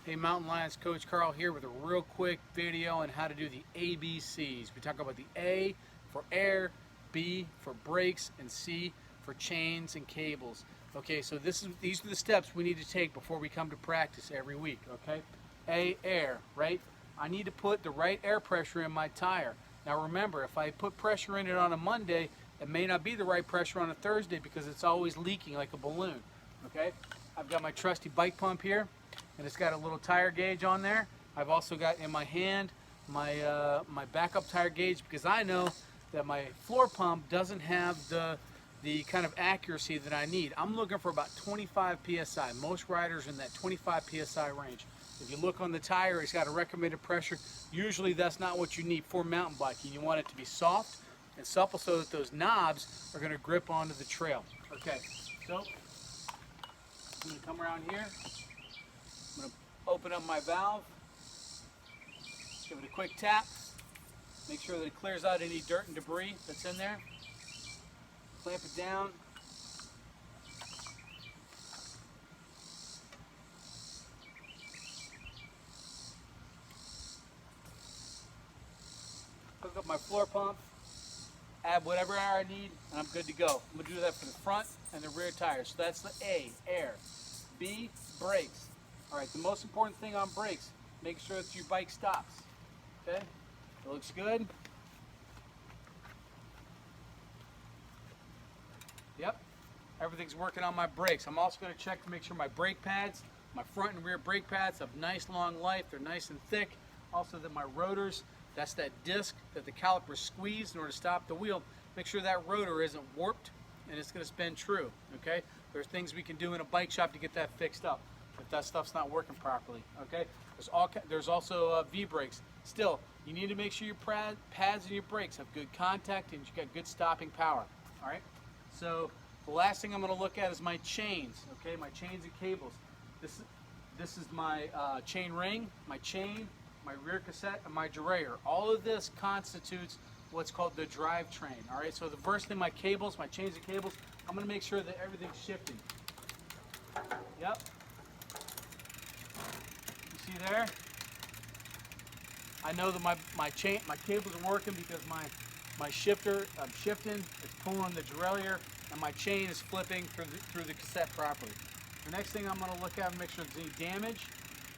Hey Mountain Lions, Coach Carl here with a real quick video on how to do the ABCs. We talk about the A for air, B for brakes, and C for chains and cables. Okay, so these are the steps we need to take before we come to practice every week, okay? A, air, right? I need to put the right air pressure in my tire. Now remember, if I put pressure in it on a Monday, it may not be the right pressure on a Thursday because it's always leaking like a balloon, okay? I've got my trusty bike pump here, and it's got a little tire gauge on there. I've also got in my hand my backup tire gauge because I know that my floor pump doesn't have the kind of accuracy that I need. I'm looking for about 25 psi. Most riders are in that 25 psi range. If you look on the tire, it's got a recommended pressure. Usually that's not what you need for mountain biking. You want it to be soft and supple so that those knobs are going to grip onto the trail. Okay, so I'm going to come around here. I'm going to open up my valve, give it a quick tap, make sure that it clears out any dirt and debris that's in there. Clamp it down. Hook up my floor pump, add whatever air I need, and I'm good to go. I'm going to do that for the front and the rear tires. So that's the A, air. B, brakes. All right, the most important thing on brakes, make sure that your bike stops. Okay, it looks good. Yep, everything's working on my brakes. I'm also going to check to make sure my brake pads, my front and rear brake pads have nice long life. They're nice and thick. Also that my rotors, that's that disc that the caliper squeezed in order to stop the wheel. Make sure that rotor isn't warped and it's going to spin true. Okay, there's things we can do in a bike shop to get that fixed up if that stuff's not working properly. Okay, there's also V-brakes. Still, you need to make sure your pads and your brakes have good contact and you've got good stopping power. All right. So the last thing I'm going to look at is my chains, okay, my chains and cables. This is my chain ring, my chain, my rear cassette, and my derailleur. All of this constitutes what's called the drivetrain. All right, so the first thing, my cables, my chains and cables, I'm going to make sure that everything's shifting. Yep. You see there? I know that my cables are working because my shifter, I'm shifting, it's pulling the derailleur, and my chain is flipping through the cassette properly. The next thing I'm going to look at and make sure there's any damage.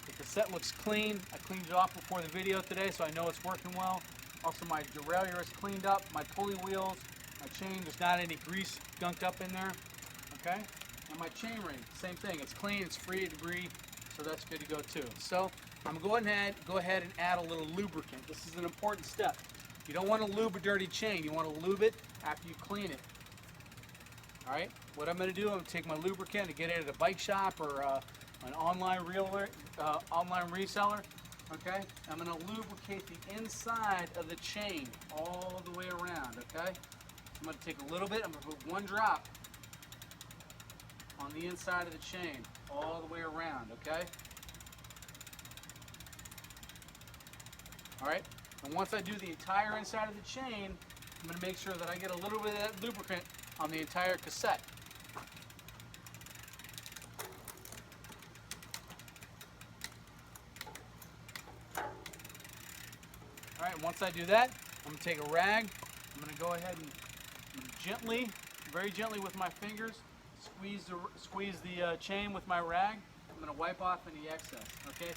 The cassette looks clean. I cleaned it off before the video today, so I know it's working well. Also, my derailleur is cleaned up, my pulley wheels, my chain, there's not any grease gunked up in there. Okay? And my chain ring, same thing. It's clean, it's free of debris, so that's good to go too. So I'm going to go ahead and add a little lubricant. This is an important step. You don't want to lube a dirty chain. You want to lube it after you clean it. All right. What I'm going to do, I'm going to take my lubricant and get it at a bike shop or an online reseller. Okay. I'm going to lubricate the inside of the chain all the way around. Okay. I'm going to take a little bit. I'm going to put one drop on the inside of the chain all the way around. Okay. All right. And once I do the entire inside of the chain, I'm going to make sure that I get a little bit of that lubricant on the entire cassette. All right, once I do that, I'm going to take a rag. I'm going to go ahead and gently, very gently with my fingers, squeeze the chain with my rag. I'm going to wipe off any excess, okay?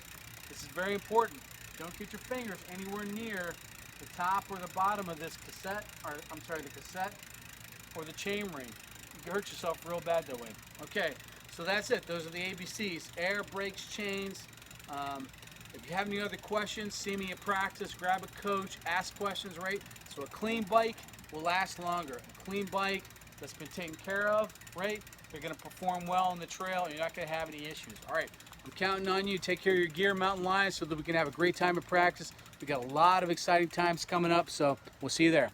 This is very important. Don't get your fingers anywhere near the top or the bottom of this cassette, or I'm sorry, the cassette or the chain ring. You can hurt yourself real bad that way. Okay, so that's it. Those are the ABCs: air, brakes, chains. If you have any other questions, see me at practice, grab a coach, ask questions, right? So a clean bike will last longer. A clean bike that's been taken care of, right? They're going to perform well on the trail and you're not going to have any issues. All right, I'm counting on you. Take care of your gear, Mountain Lions, so that we can have a great time at practice. We got a lot of exciting times coming up, so we'll see you there.